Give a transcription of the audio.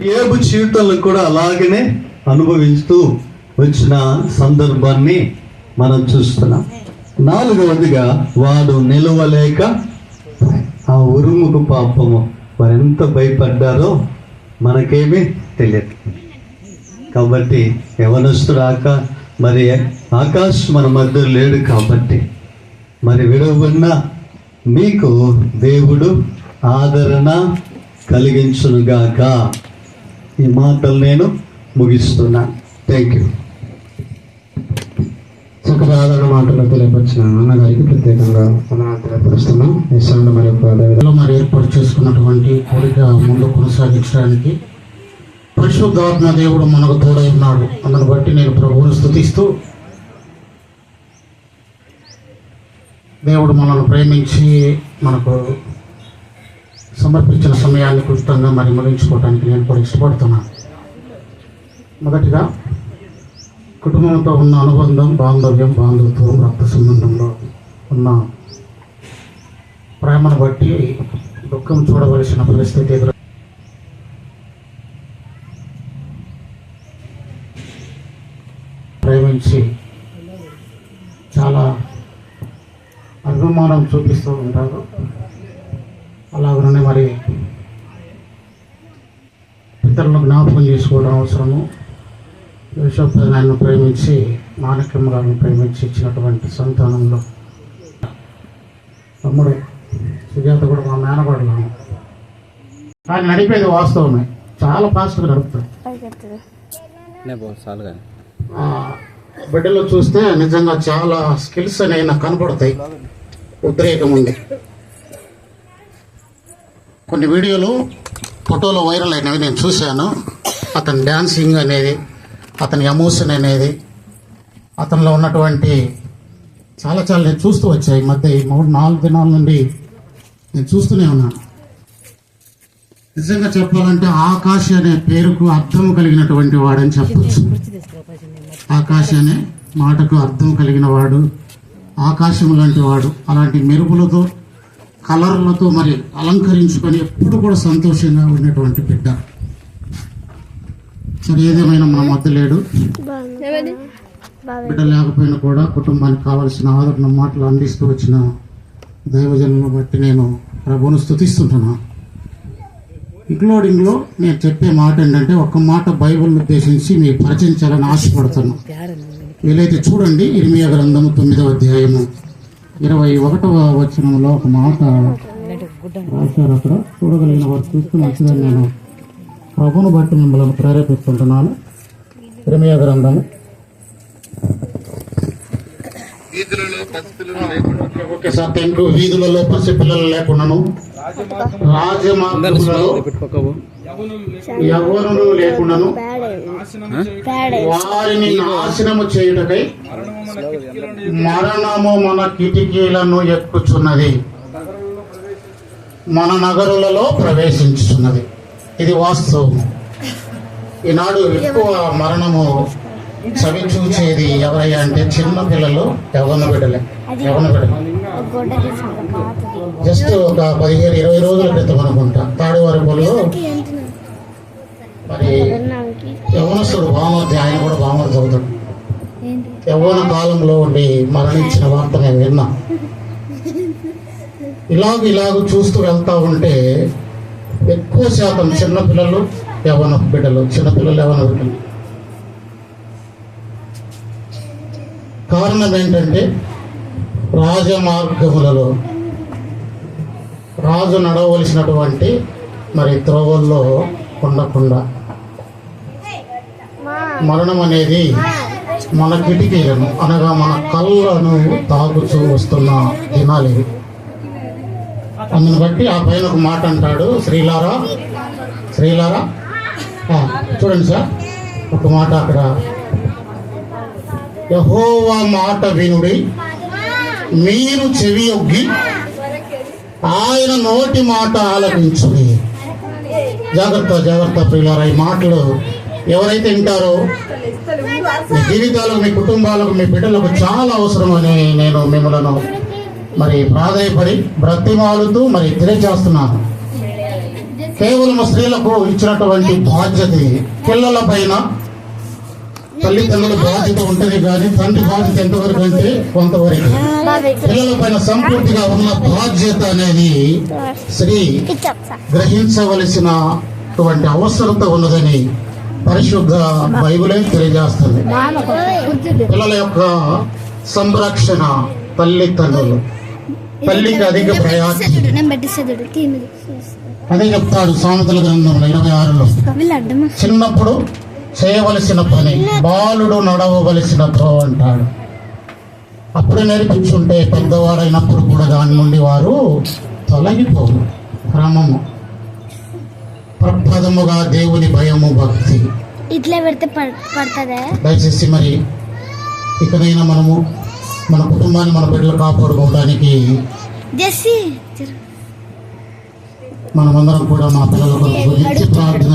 యోబు జీవితంలో కూడా అలాగనే అనుభవిస్తూ వచ్చిన సందర్భాన్ని మనం చూస్తున్నాం. 4వదిగా వాడు నిలవలేక ఆ ఉరుముకు పాపము వారు ఎంత భయపడ్డారో మనకేమీ తెలియదు. కాబట్టి యవనస్తుడు మరి ఆకాశ్ మన మధ్య లేడు కాబట్టి మరి విడవబడిన మీకు దేవుడు ఆదరణ కలిగించునుగాక. ఈ మాటలు నేను ముగిస్తున్నాను. Thank you. చక్కగా ఆదరణ మాటలు తెలియపరిచిన అన్నగారికి ప్రత్యేకంగా వందనాలు తెలియపరుస్తున్నాం. ఈసారి మరి ఏర్పాటు చేసుకున్నటువంటి కోరిక ముందు కొనసాగించడానికి పరిశుద్ధాత్మ దేవుడు మనకు తోడై ఉన్నాడు. అందుని బట్టి నేను ప్రభువును స్తుతిస్తూ దేవుడు మనల్ని ప్రేమించి మనకు సమర్పించిన సమయాన్ని క్లుప్తంగా మరి ముగించుకోవడానికి నేను కూడా ఇష్టపడుతున్నాను. మొదటిగా కుటుంబంతో ఉన్న అనుబంధం, బాంధవ్యం, రక్త సంబంధంలో ఉన్న ప్రేమను బట్టి దుఃఖం చూడవలసిన పరిస్థితి ఎదురు ప్రేమించి చాలా అభిమానం చూపిస్తూ ఉంటారు. అలాగనే మరి పితరులను జ్ఞాపకం చేసుకోవడం అవసరము. యూసఫ్ ఆయన్ని ప్రేమించి మాణిక్యమ్మ గారిని ప్రేమించి ఇచ్చినటువంటి సంతానంలో తమ్ముడు సుజాత కూడా మా మేనపడలాము. ఆయన నడిపేది వాస్తవమే, చాలా ఫాస్ట్గా నడుపుతాడు. బిడ్డలో చూస్తే నిజంగా చాలా స్కిల్స్ అనేవి నాకు కనపడతాయి. ఉద్రేకం ఉంది. కొన్ని వీడియోలు ఫోటోలో వైరల్ అయినవి నేను చూశాను. అతని డ్యాన్సింగ్ అనేది, అతని ఎమోషన్ అనేది, అతనిలో ఉన్నటువంటి చాలా నేను చూస్తూ వచ్చాయి. మధ్య 3-4 దినాల నుండి నేను చూస్తూనే ఉన్నాను. నిజంగా చెప్పాలంటే ఆకాశ్ అనే పేరుకు అర్థం కలిగినటువంటి వాడని చెప్పచ్చు. ఆకాశ్ అనే మాటకు అర్థం కలిగిన వాడు, ఆకాశం లాంటి వాడు. అలాంటి మెరుపులతో, కలర్లతో మరి అలంకరించుకొని ఎప్పుడు కూడా సంతోషంగా ఉన్నటువంటి బిడ్డ. సరే, ఏదేమైనా మన మధ్య లేడు. బిడ్డ లేకపోయినా కూడా కుటుంబానికి కావలసిన ఆదరణ మాటలు అందిస్తూ వచ్చిన దైవజనులను బట్టి నేను ప్రభువును స్తుతిస్తుంటున్నా. ఇంక్లూడింగ్లో నేను చెప్పే మాట ఏంటంటే, ఒక్క మాట బైబిల్ని ఉద్దేశించి మీకు పరిచయించాలని ఆశపడుతున్నాను. వీలైతే చూడండి, ఇర్మియా గ్రంథము 9వ అధ్యాయము 21వ వచనంలో ఒక మాట రాశారు. అక్కడ చూడగలిగిన వారు చూస్తూ మంచిదని నేను ప్రభువును బట్టి మిమ్మల్ని ప్రేరేపిస్తుంటున్నాను. ఇర్మియా గ్రంథము ఓకే సార్, థ్యాంక్ యూ. వీధులలో పసిపిల్లలు లేకుండాను, రాజమార్గములలో యవ్వనులు లేకుండాను వారిని నాశనము చేయుటకై మరణము మన కిటికీలను ఎక్కుచున్నది, మన నగరులలో ప్రవేశించుచున్నది. ఇది వాస్తవం. ఈనాడు ఎక్కువ మరణము చవి చూచేది ఎవరయ్యా అంటే చిన్న పిల్లలు, యవ్వన బిడ్డలు. జస్ట్ ఒక 15-20 రోజుల క్రితం అనుకుంటా తాడివారిపల్లిలో మరి యవ్వనస్తుడు బామర్ది, ఆయన కూడా బామర్ది అవుతాడు. యవ్వన కాలంలో ఉండి మరణించిన వార్త నేను విన్నా. ఇలాగ చూస్తూ వెళ్తా ఉంటే ఎక్కువ శాతం చిన్నపిల్లలు, యవ్వన బిడ్డలు, చిన్నపిల్లలు, యవ్వన బిడ్డలు. కారణం ఏంటంటే, రాజమార్గములలో రాజు నడవలసినటువంటి మరి త్రోవల్లో ఉండకుండా మరణం అనేది మన కిటికీలను అనగా మన కళ్ళను తాగుతూ వస్తున్న దినాలు ఇవి. అందుని బట్టి ఆ పైన ఒక మాట అంటాడు, శ్రీలారా చూడండి సార్, ఒక మాట అక్కడ, యెహోవా మాట వినుడి, మీరు చెవి ఒగ్గి ఆయన నోటి మాట ఆలకించుడి. జాగ్రత్త ప్రియులారా, ఈ మాటలు ఎవరైతే వింటారో మీ జీవితాలకు, మీ కుటుంబాలకు, మీ బిడ్డలకు చాలా అవసరమని నేను మిమ్మల్ని మరి ప్రాధాయపడి బ్రతిమాలుతూ మరి తెలియజేస్తున్నాను. కేవలం స్త్రీలకు ఇచ్చినటువంటి బాధ్యత ఇది. పిల్లల పైన తల్లిదండ్రుల బాధ్యత ఉంటుంది కానీ తండ్రి బాధ్యత ఎంతవరకు అంటే కొంతవరకు. పిల్లల పైన సంపూర్తిగా ఉన్న బాధ్యత అనేది స్త్రీ గ్రహించవలసినటువంటి అవసరత ఉన్నదని పరిశుద్ధ బైబిలే తెలియజేస్తుంది. పిల్లల యొక్క సంరక్షణ తల్లిదండ్రులు, తల్లికి అధిక ప్రయాసం. అదే చెప్తాడు సామెతల గ్రంథంలో 26లో, చిన్నప్పుడు చేయవలసిన పని బాలుడు నడవవలసిన త్రోవ అంటాడు. అప్పుడు నేర్పించుంటే పెద్దవారైనప్పుడు కూడా దాని నుండి వారు తొలగిపోరు. క్రమము ప్రపదముగా దేవుని భయము భక్తి. ఇట్లా పెడితే పడుతుందా? దయచేసి మరి ఇకనైనా మనము మన కుటుంబాన్ని మన బిడ్డలు కాపాడుకోవడానికి మనమందరం కూడా మన పిల్లల గురించి ప్రార్థన